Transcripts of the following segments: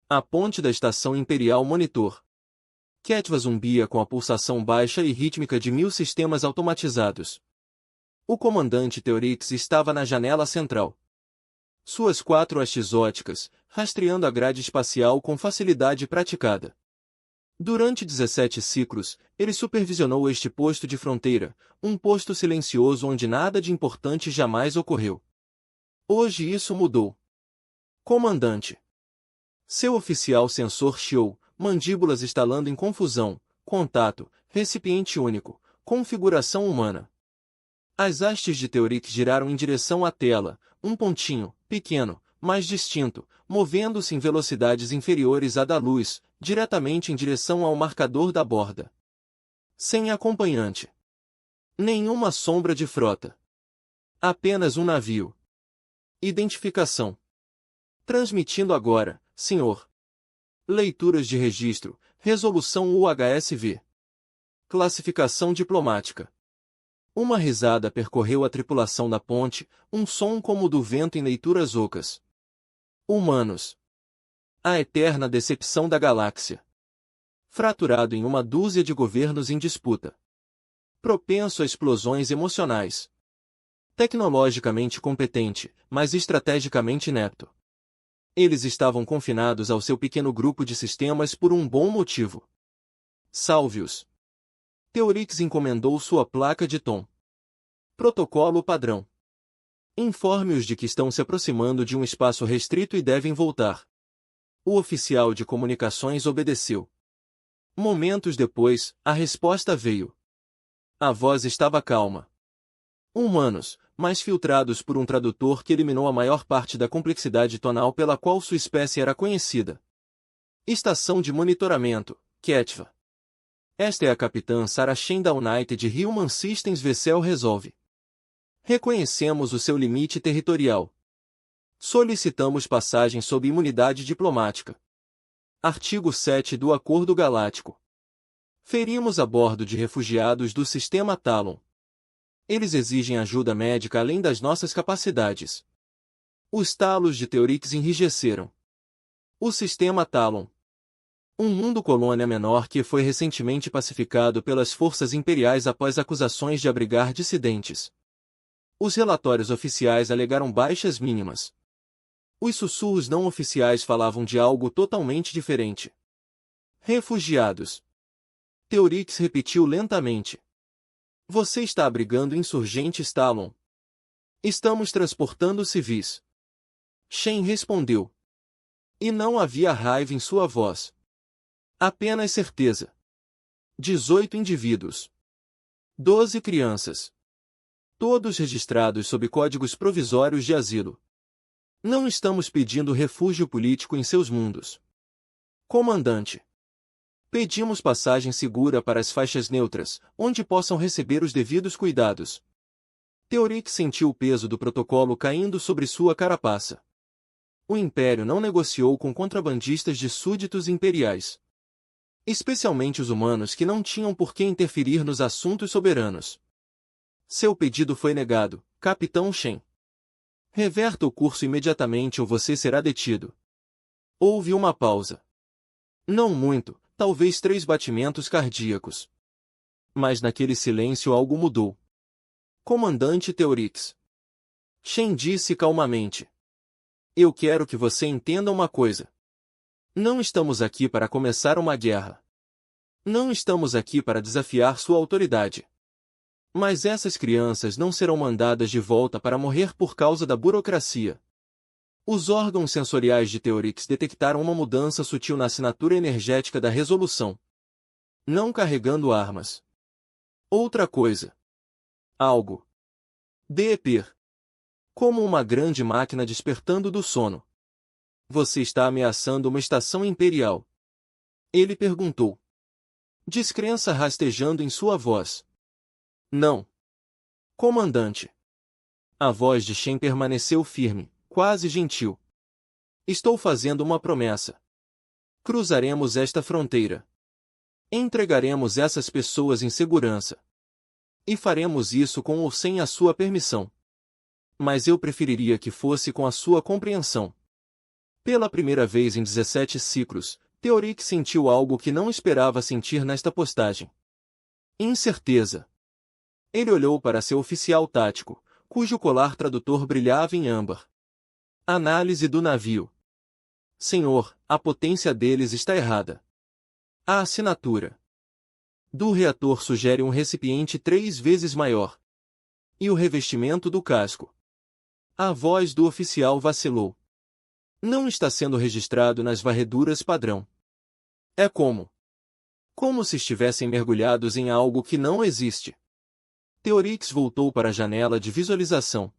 A ponte da Estação Imperial Monitor. Ketva zumbia com a pulsação baixa e rítmica de 1000 sistemas automatizados. O comandante Theorix estava na janela central. Suas 4 hastes óticas, rastreando a grade espacial com facilidade praticada. Durante 17 ciclos, ele supervisionou este posto de fronteira, um posto silencioso onde nada de importante jamais ocorreu. Hoje isso mudou. Comandante. Seu oficial sensor chiou, mandíbulas estalando em confusão, contato, recipiente único, configuração humana. As hastes de Theorix giraram em direção à tela, um pontinho, pequeno, mas distinto, movendo-se em velocidades inferiores à da luz, diretamente em direção ao marcador da borda. Sem acompanhante. Nenhuma sombra de frota. Apenas um navio. Identificação. Transmitindo agora, senhor. Leituras de registro, resolução UHSV. Classificação diplomática. Uma risada percorreu a tripulação da ponte, um som como o do vento em leituras ocas. Humanos. A eterna decepção da galáxia. Fraturado em uma dúzia de governos em disputa. Propenso a explosões emocionais. Tecnologicamente competente, mas estrategicamente inepto. Eles estavam confinados ao seu pequeno grupo de sistemas por um bom motivo. Salve-os. Theorix encomendou sua placa de tom. Protocolo padrão. Informe-os de que estão se aproximando de um espaço restrito e devem voltar. O oficial de comunicações obedeceu. Momentos depois, a resposta veio. A voz estava calma. Humanos, mas filtrados por um tradutor que eliminou a maior parte da complexidade tonal pela qual sua espécie era conhecida. Estação de monitoramento, Ketva. Esta é a capitã Sarah Shen da United Human Systems Vessel Resolve. Reconhecemos o seu limite territorial. Solicitamos passagem sob imunidade diplomática. Artigo 7 do Acordo Galáctico. Ferimos a bordo de refugiados do sistema Talon. Eles exigem ajuda médica além das nossas capacidades. Os talos de Theorix enrijeceram. O sistema Talon. Um mundo-colônia menor que foi recentemente pacificado pelas forças imperiais após acusações de abrigar dissidentes. Os relatórios oficiais alegaram baixas mínimas. Os sussurros não oficiais falavam de algo totalmente diferente. Refugiados. Theorix repetiu lentamente. Você está abrigando insurgentes Talon. Estamos transportando civis. Shen respondeu. E não havia raiva em sua voz. Apenas certeza. 18 indivíduos. 12 crianças. Todos registrados sob códigos provisórios de asilo. Não estamos pedindo refúgio político em seus mundos. Comandante. Pedimos passagem segura para as faixas neutras, onde possam receber os devidos cuidados. Theorix sentiu o peso do protocolo caindo sobre sua carapaça. O Império não negociou com contrabandistas de súditos imperiais. Especialmente os humanos que não tinham por que interferir nos assuntos soberanos. Seu pedido foi negado, Capitão Shen. Reverta o curso imediatamente ou você será detido. Houve uma pausa. Não muito, talvez 3 batimentos cardíacos. Mas naquele silêncio algo mudou. Comandante Theorix. Shen disse calmamente. Eu quero que você entenda uma coisa. Não estamos aqui para começar uma guerra. Não estamos aqui para desafiar sua autoridade. Mas essas crianças não serão mandadas de volta para morrer por causa da burocracia. Os órgãos sensoriais de Theorix detectaram uma mudança sutil na assinatura energética da resolução. Não carregando armas. Outra coisa. Algo. Deeper. Como uma grande máquina despertando do sono. Você está ameaçando uma estação imperial. Ele perguntou. Descrença rastejando em sua voz. Não. Comandante. A voz de Shen permaneceu firme, quase gentil. Estou fazendo uma promessa. Cruzaremos esta fronteira. Entregaremos essas pessoas em segurança. E faremos isso com ou sem a sua permissão. Mas eu preferiria que fosse com a sua compreensão. Pela primeira vez em 17 ciclos, Theorix sentiu algo que não esperava sentir nesta postagem. Incerteza. Ele olhou para seu oficial tático, cujo colar tradutor brilhava em âmbar. Análise do navio. Senhor, a potência deles está errada. A assinatura do reator sugere um recipiente 3 vezes maior. E o revestimento do casco. A voz do oficial vacilou. Não está sendo registrado nas varreduras padrão. É como se estivessem mergulhados em algo que não existe. Theorix voltou para a janela de visualização.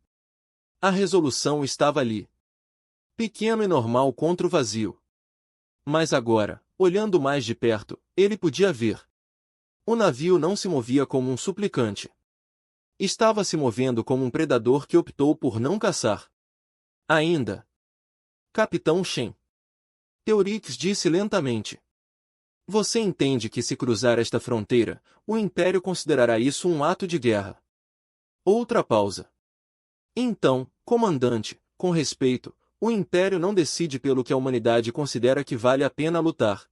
A resolução estava ali. Pequeno e normal contra o vazio. Mas agora, olhando mais de perto, ele podia ver. O navio não se movia como um suplicante. Estava se movendo como um predador que optou por não caçar. Ainda. Capitão Shen. Theorix disse lentamente. Você entende que se cruzar esta fronteira, o Império considerará isso um ato de guerra. Outra pausa. Então, comandante, com respeito, o Império não decide pelo que a humanidade considera que vale a pena lutar.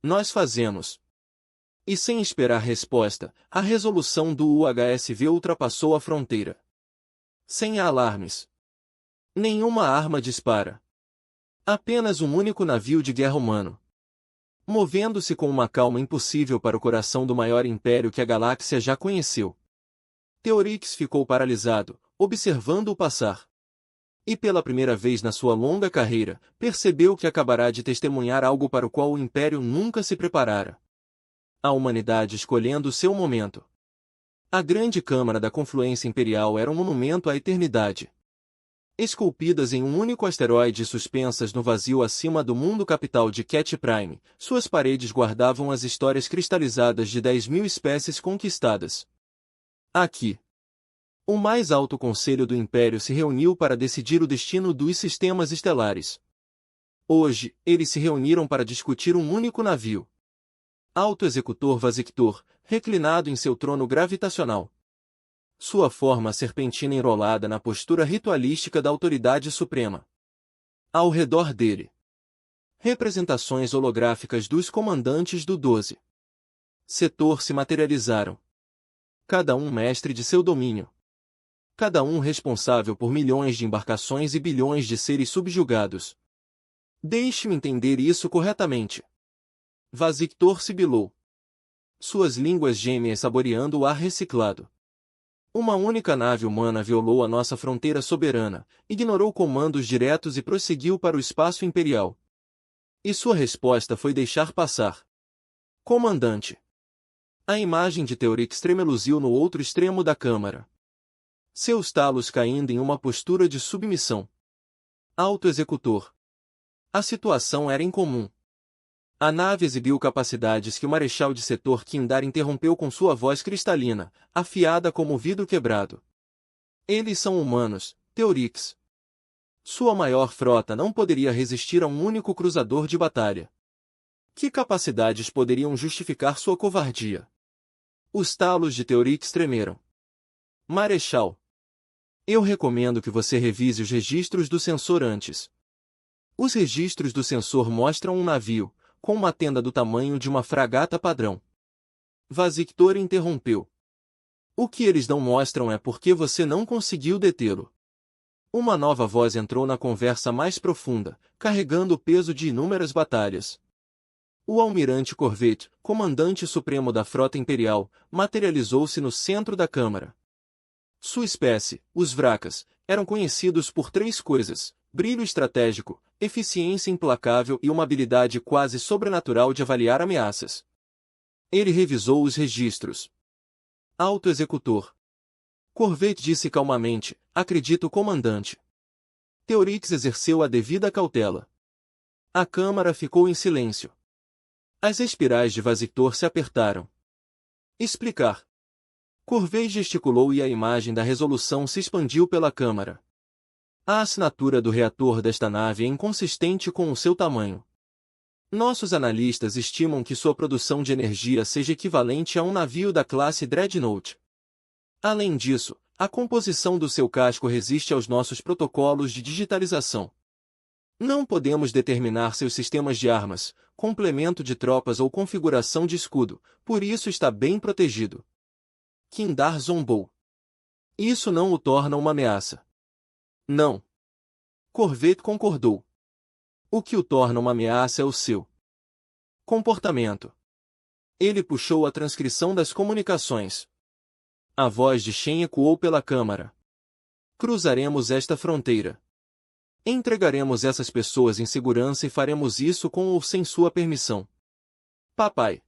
Nós fazemos. E sem esperar resposta, a resolução do UHSV ultrapassou a fronteira. Sem alarmes. Nenhuma arma dispara. Apenas um único navio de guerra humano. Movendo-se com uma calma impossível para o coração do maior império que a galáxia já conheceu. Theorix ficou paralisado, observando-o passar. E pela primeira vez na sua longa carreira, percebeu que acabará de testemunhar algo para o qual o Império nunca se preparara. A humanidade escolhendo seu momento. A grande Câmara da Confluência Imperial era um monumento à eternidade. Esculpidas em um único asteroide e suspensas no vazio acima do mundo capital de Cat Prime, suas paredes guardavam as histórias cristalizadas de 10.000 espécies conquistadas. Aqui. O mais alto conselho do Império se reuniu para decidir o destino dos sistemas estelares. Hoje, eles se reuniram para discutir um único navio. Alto Executor Vasictor, reclinado em seu trono gravitacional. Sua forma serpentina enrolada na postura ritualística da autoridade suprema. Ao redor dele. Representações holográficas dos comandantes do 12 setor se materializaram. Cada um mestre de seu domínio. Cada um responsável por milhões de embarcações e bilhões de seres subjugados. Deixe-me entender isso corretamente. Vasictor sibilou. Suas línguas gêmeas saboreando o ar reciclado. Uma única nave humana violou a nossa fronteira soberana, ignorou comandos diretos e prosseguiu para o espaço imperial. E sua resposta foi deixar passar. Comandante. A imagem de Theorix tremeluziu no outro extremo da câmara. Seus talos caindo em uma postura de submissão. Alto Executor. A situação era incomum. A nave exibiu capacidades que o Marechal de Setor Kindar interrompeu com sua voz cristalina, afiada como vidro quebrado. Eles são humanos, Theorix. Sua maior frota não poderia resistir a um único cruzador de batalha. Que capacidades poderiam justificar sua covardia? Os talos de Theorix tremeram. Marechal. Eu recomendo que você revise os registros do sensor antes. Os registros do sensor mostram um navio, com uma tenda do tamanho de uma fragata padrão. Vasictor interrompeu. O que eles não mostram é porque você não conseguiu detê-lo. Uma nova voz entrou na conversa mais profunda, carregando o peso de inúmeras batalhas. O almirante Corvette, comandante supremo da frota imperial, materializou-se no centro da câmara. Sua espécie, os Vracas, eram conhecidos por 3 coisas: brilho estratégico, eficiência implacável e uma habilidade quase sobrenatural de avaliar ameaças. Ele revisou os registros. Alto Executor. Corvette disse calmamente, acredito, comandante. Theorix exerceu a devida cautela. A câmara ficou em silêncio. As espirais de Vasictor se apertaram. Explicar. Corvette gesticulou e a imagem da resolução se expandiu pela câmara. A assinatura do reator desta nave é inconsistente com o seu tamanho. Nossos analistas estimam que sua produção de energia seja equivalente a um navio da classe Dreadnought. Além disso, a composição do seu casco resiste aos nossos protocolos de digitalização. Não podemos determinar seus sistemas de armas, complemento de tropas ou configuração de escudo, por isso está bem protegido. Kindar zombou. Isso não o torna uma ameaça. Não. Corvette concordou. O que o torna uma ameaça é o seu comportamento. Ele puxou a transcrição das comunicações. A voz de Shen ecoou pela câmara. Cruzaremos esta fronteira. Entregaremos essas pessoas em segurança e faremos isso com ou sem sua permissão. Papai.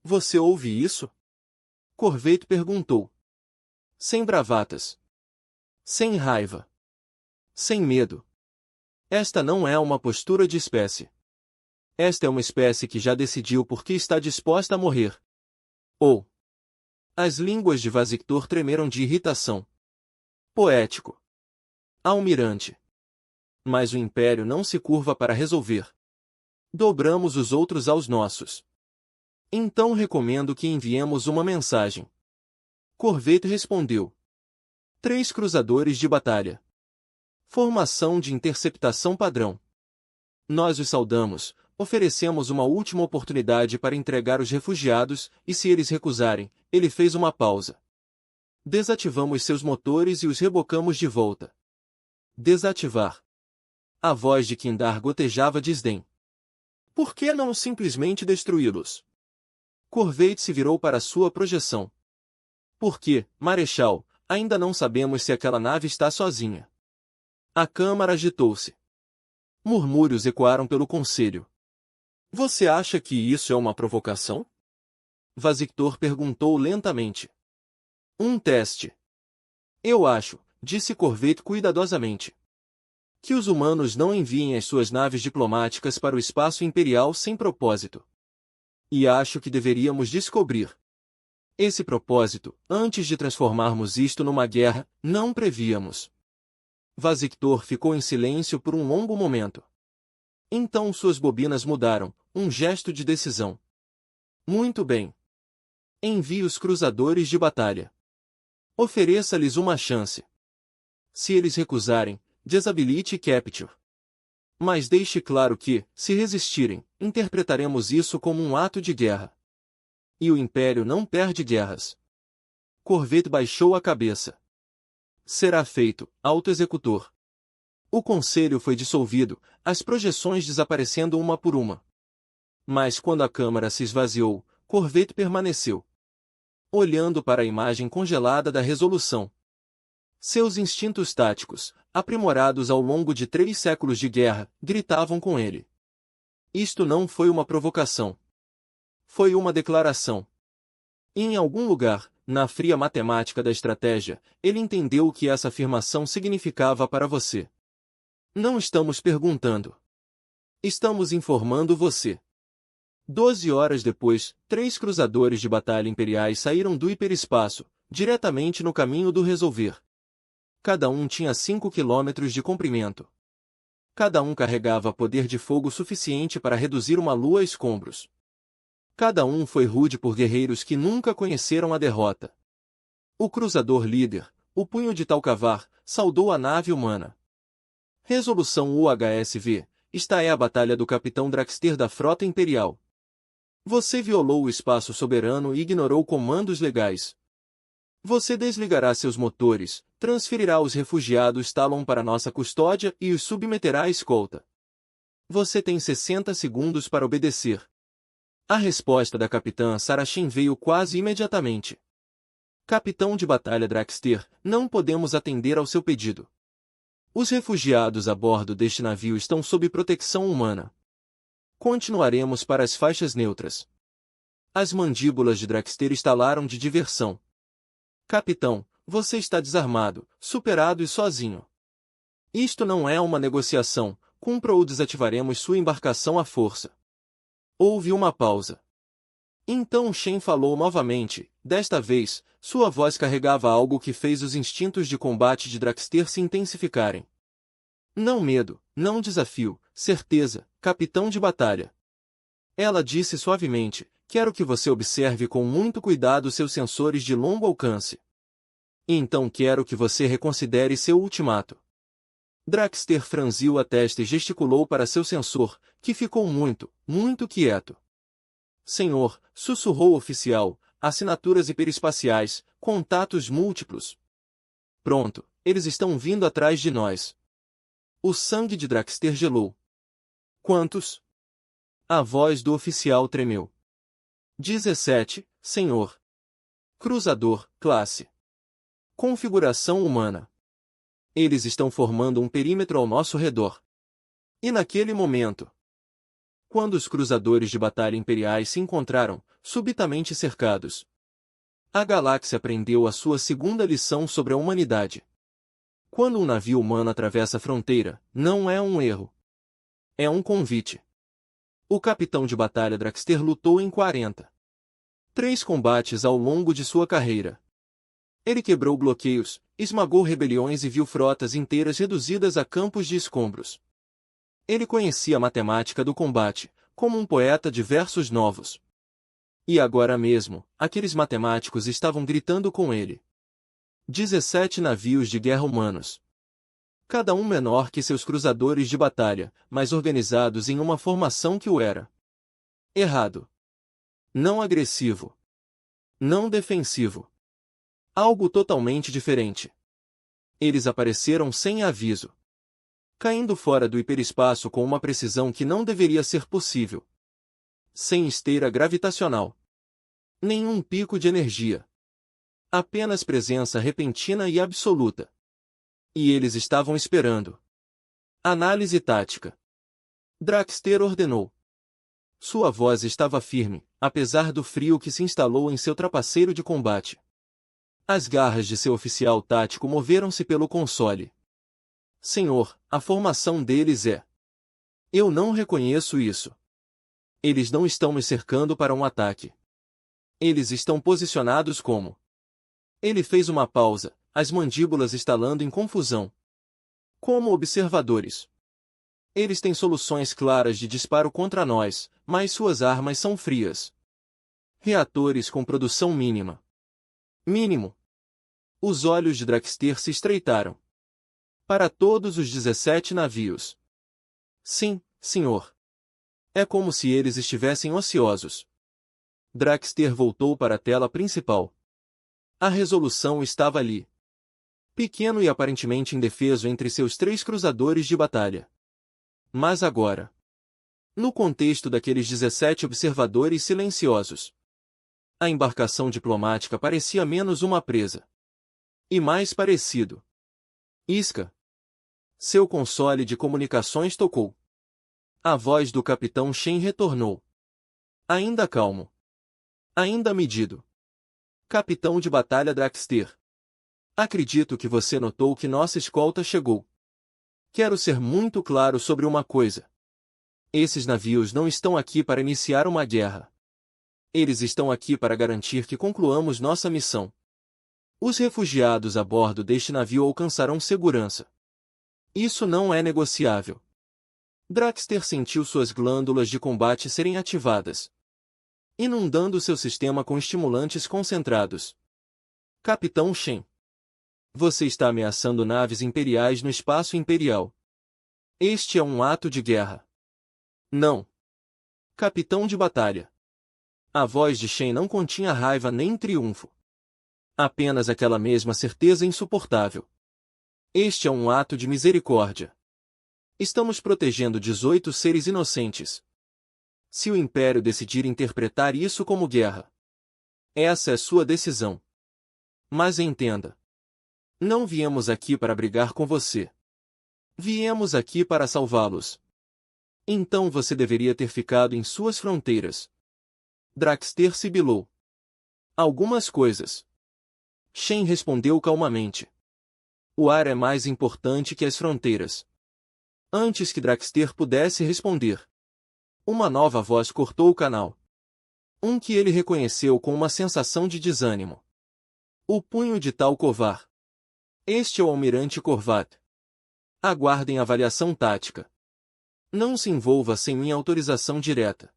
Você ouve isso? Corvette perguntou. Sem bravatas. Sem raiva. Sem medo. Esta não é uma postura de espécie. Esta é uma espécie que já decidiu por que está disposta a morrer. Ou. As línguas de Vasictor tremeram de irritação. Poético. Almirante. Mas o Império não se curva para resolver. Dobramos os outros aos nossos. Então recomendo que enviemos uma mensagem. Corvette respondeu. 3 cruzadores de batalha. Formação de interceptação padrão. Nós os saudamos, oferecemos uma última oportunidade para entregar os refugiados, e se eles recusarem, ele fez uma pausa. Desativamos seus motores e os rebocamos de volta. Desativar. A voz de Kindar gotejava desdém. Por que não simplesmente destruí-los? Corvette se virou para sua projeção. Porque, Marechal, ainda não sabemos se aquela nave está sozinha. A câmara agitou-se. Murmúrios ecoaram pelo conselho. Você acha que isso é uma provocação? Vasictor perguntou lentamente. Um teste. Eu acho, disse Corvette cuidadosamente, que os humanos não enviem as suas naves diplomáticas para o espaço imperial sem propósito. E acho que deveríamos descobrir esse propósito, antes de transformarmos isto numa guerra, não prevíamos. Vasictor ficou em silêncio por um longo momento. Então suas bobinas mudaram, um gesto de decisão. Muito bem. Envie os cruzadores de batalha. Ofereça-lhes uma chance. Se eles recusarem, desabilite Capture. Mas deixe claro que, se resistirem, interpretaremos isso como um ato de guerra. E o Império não perde guerras. Corvette baixou a cabeça. Será feito, auto-executor. O conselho foi dissolvido, as projeções desaparecendo uma por uma. Mas quando a câmara se esvaziou, Corvette permaneceu, olhando para a imagem congelada da resolução. Seus instintos táticos, aprimorados ao longo de 3 séculos de guerra, gritavam com ele. Isto não foi uma provocação. Foi uma declaração. E em algum lugar, na fria matemática da estratégia, ele entendeu o que essa afirmação significava para você. Não estamos perguntando. Estamos informando você. 12 horas depois, 3 cruzadores de batalha imperiais saíram do hiperespaço, diretamente no caminho do resolver. Cada um tinha 5 quilômetros de comprimento. Cada um carregava poder de fogo suficiente para reduzir uma lua a escombros. Cada um foi rude por guerreiros que nunca conheceram a derrota. O cruzador líder, o punho de Talcavar, saudou a nave humana. Resolução UHSV, esta é a batalha do capitão Draxter da frota imperial. Você violou o espaço soberano e ignorou comandos legais. Você desligará seus motores, transferirá os refugiados Talon para nossa custódia e os submeterá à escolta. Você tem 60 segundos para obedecer. A resposta da capitã Sarachin veio quase imediatamente. Capitão de batalha Draxter, não podemos atender ao seu pedido. Os refugiados a bordo deste navio estão sob proteção humana. Continuaremos para as faixas neutras. As mandíbulas de Draxter estalaram de diversão. Capitão, você está desarmado, superado e sozinho. Isto não é uma negociação, cumpra ou desativaremos sua embarcação à força. Houve uma pausa. Então Shen falou novamente, desta vez, sua voz carregava algo que fez os instintos de combate de Draxter se intensificarem. Não medo, não desafio, certeza, capitão de batalha. Ela disse suavemente, quero que você observe com muito cuidado seus sensores de longo alcance. E então quero que você reconsidere seu ultimato. Draxter franziu a testa e gesticulou para seu sensor, que ficou muito, muito quieto. Senhor, sussurrou o oficial, assinaturas hiperespaciais, contatos múltiplos. Pronto, eles estão vindo atrás de nós. O sangue de Draxter gelou. Quantos? A voz do oficial tremeu. 17, senhor. Cruzador, classe. Configuração humana. Eles estão formando um perímetro ao nosso redor. E naquele momento, quando os cruzadores de batalha imperiais se encontraram, subitamente cercados, a galáxia aprendeu a sua segunda lição sobre a humanidade. Quando um navio humano atravessa a fronteira, não é um erro. É um convite. O capitão de batalha Draxter lutou em 43 combates ao longo de sua carreira. Ele quebrou bloqueios, esmagou rebeliões e viu frotas inteiras reduzidas a campos de escombros. Ele conhecia a matemática do combate, como um poeta de versos novos. E agora mesmo, aqueles matemáticos estavam gritando com ele. 17 navios de guerra humanos. Cada um menor que seus cruzadores de batalha, mas organizados em uma formação que o era. Errado. Não agressivo. Não defensivo. Algo totalmente diferente. Eles apareceram sem aviso, caindo fora do hiperespaço com uma precisão que não deveria ser possível. Sem esteira gravitacional. Nenhum pico de energia. Apenas presença repentina e absoluta. E eles estavam esperando. Análise tática. Draxter ordenou. Sua voz estava firme, apesar do frio que se instalou em seu trapaceiro de combate. As garras de seu oficial tático moveram-se pelo console. Senhor, a formação deles é... Eu não reconheço isso. Eles não estão me cercando para um ataque. Eles estão posicionados como... Ele fez uma pausa, as mandíbulas estalando em confusão. Como observadores. Eles têm soluções claras de disparo contra nós, mas suas armas são frias. Reatores com produção mínima. Mínimo. Os olhos de Draxter se estreitaram. Para todos os 17 navios. Sim, senhor. É como se eles estivessem ociosos. Draxter voltou para a tela principal. A resolução estava ali. Pequeno e aparentemente indefeso entre seus 3 cruzadores de batalha. Mas agora, no contexto daqueles 17 observadores silenciosos, a embarcação diplomática parecia menos uma presa. E mais parecido. Isca. Seu console de comunicações tocou. A voz do capitão Shen retornou. Ainda calmo. Ainda medido. Capitão de batalha Draxter. Acredito que você notou que nossa escolta chegou. Quero ser muito claro sobre uma coisa. Esses navios não estão aqui para iniciar uma guerra. Eles estão aqui para garantir que concluamos nossa missão. Os refugiados a bordo deste navio alcançarão segurança. Isso não é negociável. Draxter sentiu suas glândulas de combate serem ativadas, inundando seu sistema com estimulantes concentrados. Capitão Shen. Você está ameaçando naves imperiais no espaço imperial. Este é um ato de guerra. Não. Capitão de batalha. A voz de Shen não continha raiva nem triunfo. Apenas aquela mesma certeza insuportável. Este é um ato de misericórdia. Estamos protegendo 18 seres inocentes. Se o Império decidir interpretar isso como guerra, essa é sua decisão. Mas entenda. Não viemos aqui para brigar com você. Viemos aqui para salvá-los. Então você deveria ter ficado em suas fronteiras. Draxter sibilou. Algumas coisas. Shen respondeu calmamente. O ar é mais importante que as fronteiras. Antes que Draxter pudesse responder, uma nova voz cortou o canal. Um que ele reconheceu com uma sensação de desânimo. O punho de Tal Kovar. Este é o Almirante Korvat. Aguardem avaliação tática. Não se envolva sem minha autorização direta.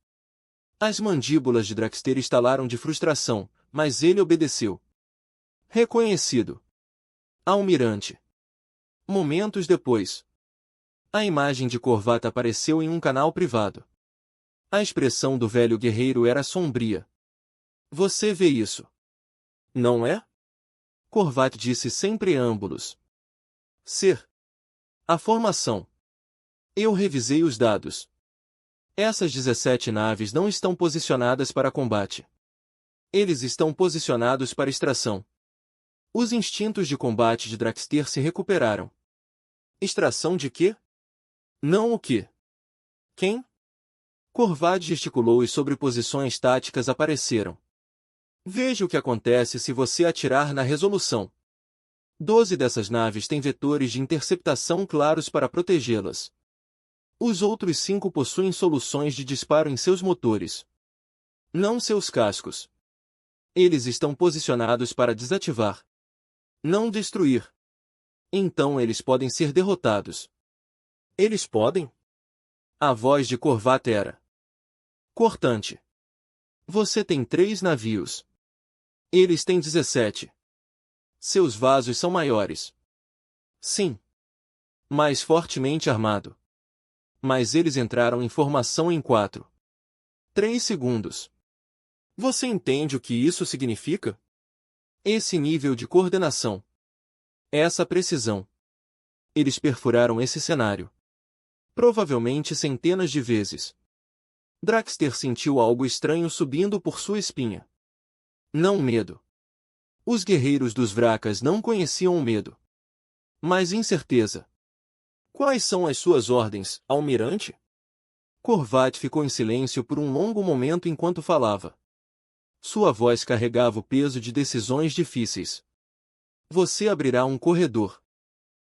As mandíbulas de Draxter estalaram de frustração, mas ele obedeceu. Reconhecido. Almirante. Momentos depois, A imagem de Corvat apareceu em um canal privado. A expressão do velho guerreiro era sombria. Você vê isso? Não é? Corvat disse sem preâmbulos. Ser. A formação. Eu revisei os dados. Essas 17 naves não estão posicionadas para combate. Eles estão posicionados para extração. Os instintos de combate de Draxter se recuperaram. Extração de quê? Não o quê? Quem? Corvat gesticulou e sobreposições táticas apareceram. Veja o que acontece se você atirar na resolução. 12 dessas naves têm vetores de interceptação claros para protegê-las. Os outros 5 possuem soluções de disparo em seus motores. Não seus cascos. Eles estão posicionados para desativar. Não destruir. Então eles podem ser derrotados. Eles podem? A voz de Corvat era cortante. Você tem 3 navios. Eles têm 17. Seus vasos são maiores. Sim. Mais fortemente armado. Mas eles entraram em formação em 4. 3 segundos. Você entende o que isso significa? Esse nível de coordenação. Essa precisão. Eles perfuraram esse cenário. Provavelmente centenas de vezes. Draxter sentiu algo estranho subindo por sua espinha. Não medo. Os guerreiros dos Vrakas não conheciam o medo. Mas incerteza. Quais são as suas ordens, almirante? Corvat ficou em silêncio por um longo momento enquanto falava. Sua voz carregava o peso de decisões difíceis. Você abrirá um corredor.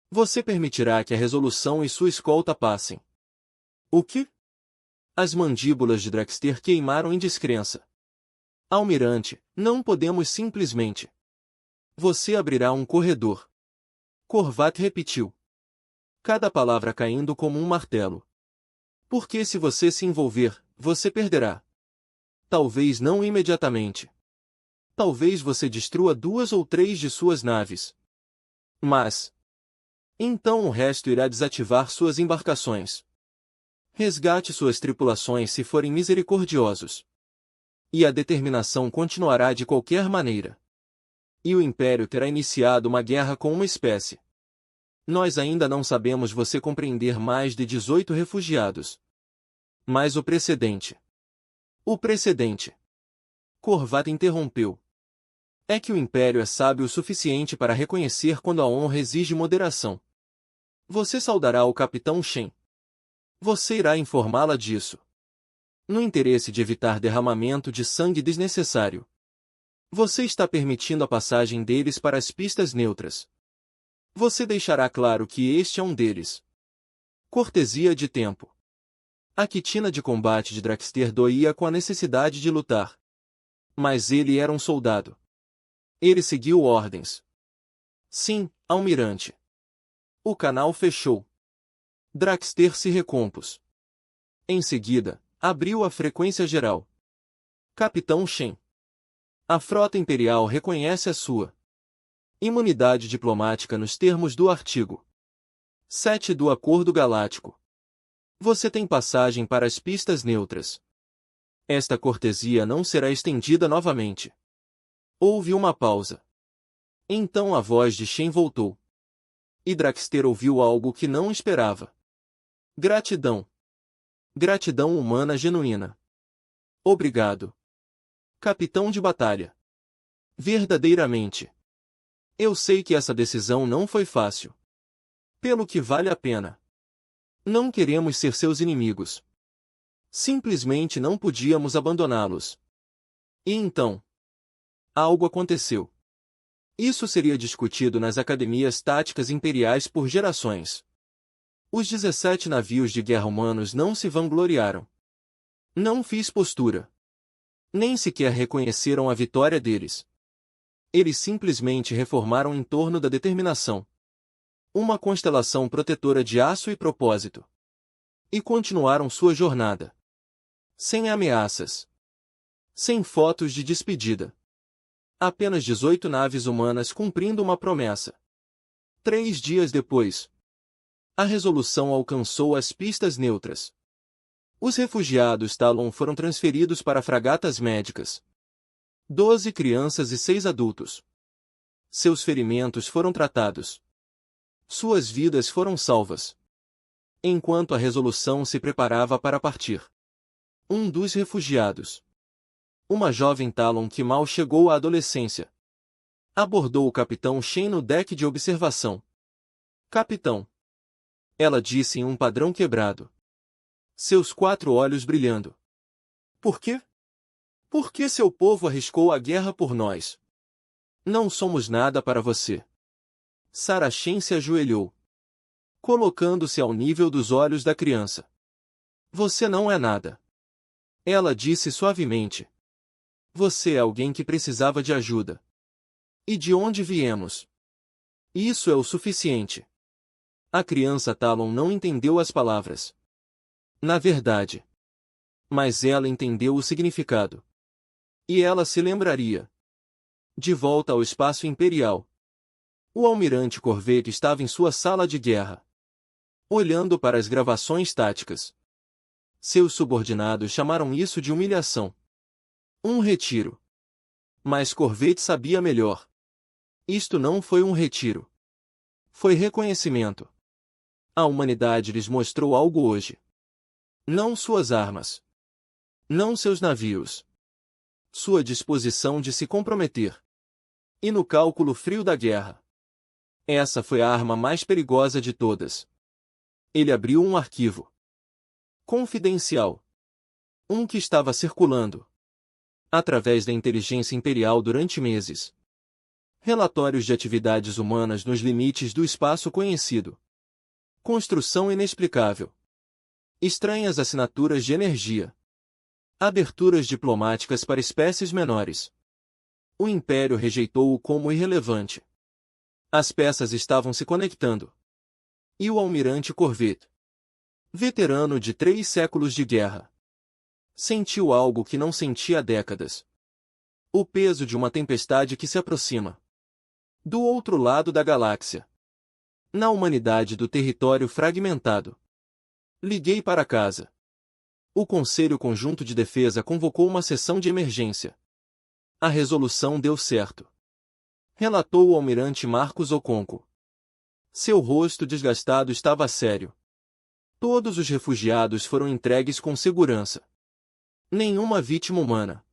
Você permitirá que a resolução e sua escolta passem. O quê? As mandíbulas de Draxter queimaram em descrença. Almirante, não podemos simplesmente. Você abrirá um corredor. Corvat repetiu. Cada palavra caindo como um martelo. Porque se você se envolver, você perderá. Talvez não imediatamente. Talvez você destrua 2 ou 3 de suas naves. Mas então o resto irá desativar suas embarcações. Resgate suas tripulações se forem misericordiosos. E a determinação continuará de qualquer maneira. E o Império terá iniciado uma guerra com uma espécie. Nós ainda não sabemos você compreender mais de 18 refugiados. Mas o precedente. O precedente. Corvat interrompeu. É que o Império é sábio o suficiente para reconhecer quando a honra exige moderação. Você saudará o Capitão Shen. Você irá informá-la disso. No interesse de evitar derramamento de sangue desnecessário. Você está permitindo a passagem deles para as pistas neutras. Você deixará claro que este é um deles. Cortesia de tempo. A quitina de combate de Draxter doía com a necessidade de lutar. Mas ele era um soldado. Ele seguiu ordens. Sim, almirante. O canal fechou. Draxter se recompôs. Em seguida, abriu a frequência geral. Capitão Shen. A frota imperial reconhece a sua imunidade diplomática nos termos do artigo 7 do Acordo Galáctico. Você tem passagem para as pistas neutras. Esta cortesia não será estendida novamente. Houve uma pausa. Então a voz de Shen voltou. E Draxter ouviu algo que não esperava. Gratidão. Gratidão humana genuína. Obrigado. Capitão de batalha. Verdadeiramente. Eu sei que essa decisão não foi fácil. Pelo que vale a pena. Não queremos ser seus inimigos. Simplesmente não podíamos abandoná-los. E então? Algo aconteceu. Isso seria discutido nas academias táticas imperiais por gerações. Os 17 navios de guerra humanos não se vangloriaram. Não fiz postura. Nem sequer reconheceram a vitória deles. Eles simplesmente reformaram em torno da determinação. Uma constelação protetora de aço e propósito. E continuaram sua jornada. Sem ameaças. Sem fotos de despedida. Apenas 18 naves humanas cumprindo uma promessa. 3 dias depois. A resolução alcançou as pistas neutras. Os refugiados Talon foram transferidos para fragatas médicas. 12 crianças e 6 adultos. Seus ferimentos foram tratados. Suas vidas foram salvas. Enquanto a resolução se preparava para partir, um dos refugiados, uma jovem Talon que mal chegou à adolescência, abordou o capitão Shen no deck de observação. Capitão, ela disse em um padrão quebrado, seus 4 olhos brilhando. Por quê? Por que seu povo arriscou a guerra por nós? Não somos nada para você. Sarah Shen se ajoelhou, colocando-se ao nível dos olhos da criança. Você não é nada. Ela disse suavemente. Você é alguém que precisava de ajuda. E de onde viemos? Isso é o suficiente. A criança Talon não entendeu as palavras. Na verdade. Mas ela entendeu o significado. E ela se lembraria. De volta ao espaço imperial. O almirante Corvette estava em sua sala de guerra, olhando para as gravações táticas. Seus subordinados chamaram isso de humilhação. Um retiro. Mas Corvette sabia melhor. Isto não foi um retiro. Foi reconhecimento. A humanidade lhes mostrou algo hoje. Não suas armas. Não seus navios. Sua disposição de se comprometer. E no cálculo frio da guerra. Essa foi a arma mais perigosa de todas. Ele abriu um arquivo confidencial. Um que estava circulando através da inteligência imperial durante meses. Relatórios de atividades humanas nos limites do espaço conhecido. Construção inexplicável. Estranhas assinaturas de energia. Aberturas diplomáticas para espécies menores. O Império rejeitou-o como irrelevante. As peças estavam se conectando. E o almirante Corvette, veterano de 3 séculos de guerra, sentiu algo que não sentia há décadas. O peso de uma tempestade que se aproxima. Do outro lado da galáxia. Na humanidade do território fragmentado. Liguei para casa. O Conselho Conjunto de Defesa convocou uma sessão de emergência. A resolução deu certo. Relatou o almirante Marcos Oconco. Seu rosto desgastado estava sério. Todos os refugiados foram entregues com segurança. Nenhuma vítima humana.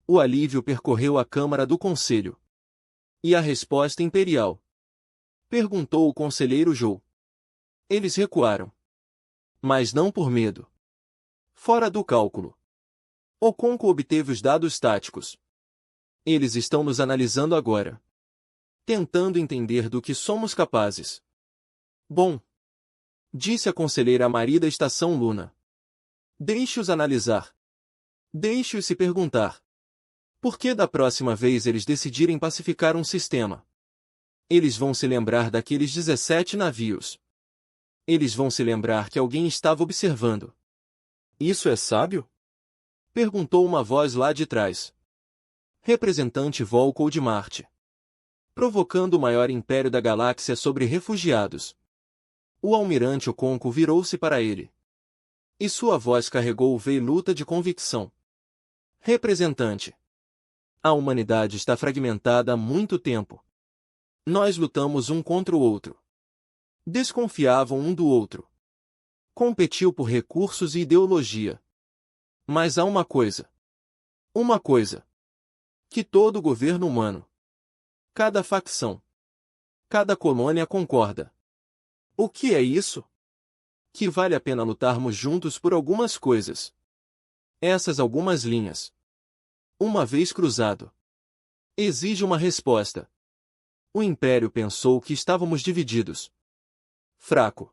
O alívio percorreu a Câmara do Conselho. E a resposta imperial? Perguntou o conselheiro Zhou. Eles recuaram. Mas não por medo. Fora do cálculo. Oconco obteve os dados táticos. Eles estão nos analisando agora. Tentando entender do que somos capazes. Bom, disse a conselheira Mari da Estação Luna. Deixe-os analisar. Deixe-os se perguntar. Por que da próxima vez eles decidirem pacificar um sistema? Eles vão se lembrar daqueles 17 navios. Eles vão se lembrar que alguém estava observando. Isso é sábio? Perguntou uma voz lá de trás. Representante Volko de Marte. Provocando o maior império da galáxia sobre refugiados. O almirante Oconco virou-se para ele. E sua voz carregou veiluta de convicção. Representante. A humanidade está fragmentada há muito tempo. Nós lutamos um contra o outro. Desconfiavam um do outro. Competiu por recursos e ideologia. Mas há uma coisa. Uma coisa. Que todo governo humano, cada facção, cada colônia concorda. O que é isso? Que vale a pena lutarmos juntos por algumas coisas. Essas algumas linhas. Uma vez cruzado. Exige uma resposta. O Império pensou que estávamos divididos. Fraco.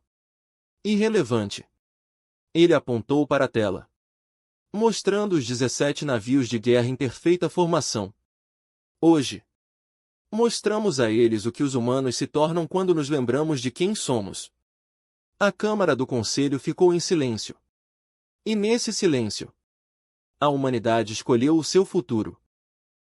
Irrelevante. Ele apontou para a tela, mostrando os 17 navios de guerra em perfeita formação. Hoje, mostramos a eles o que os humanos se tornam quando nos lembramos de quem somos. A Câmara do Conselho ficou em silêncio. E nesse silêncio, a humanidade escolheu o seu futuro.